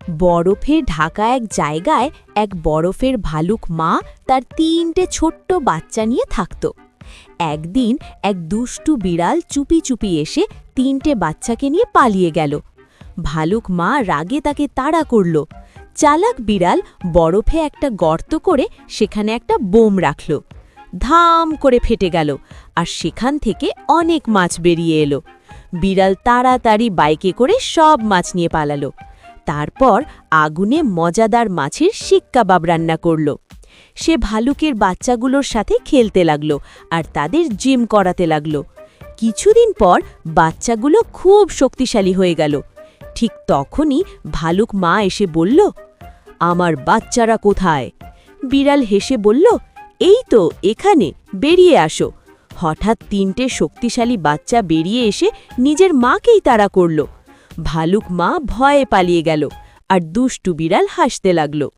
বরফে ঢাকা এক জায়গায় এক বরফের ভালুক মা তার ৩টে ছোট্ট বাচ্চা নিয়ে থাকত। একদিন এক দুষ্টু বিড়াল চুপি চুপি এসে ৩টে বাচ্চাকে নিয়ে পালিয়ে গেল। ভালুক মা রাগে তাকে তাড়া করল। চালাক বিড়াল বরফে একটা গর্ত করে সেখানে একটা বোম রাখল। ধাম করে ফেটে গেল আর সেখান থেকে অনেক মাছ বেরিয়ে এলো। বিড়াল তাড়াতাড়ি বাইকে করে সব মাছ নিয়ে পালালো। তারপর আগুনে মজাদার মাছের শিক কাবাব রান্না করল। সে ভালুকের বাচ্চাগুলোর সাথে খেলতে লাগলো আর তাদের জিম করাতে লাগলো। কিছুদিন পর বাচ্চাগুলো খুব শক্তিশালী হয়ে গেল। ঠিক তখনই ভালুক মা এসে বলল, আমার বাচ্চারা কোথায়? বিড়াল হেসে বলল, এই তো এখানে, বেরিয়ে আসো। হঠাৎ ৩টে শক্তিশালী বাচ্চা বেরিয়ে এসে নিজের মাকেই তাড়া করল। ভালুক মা ভয়ে পালিয়ে গেল আর দুষ্টু বিড়াল হাসতে লাগল।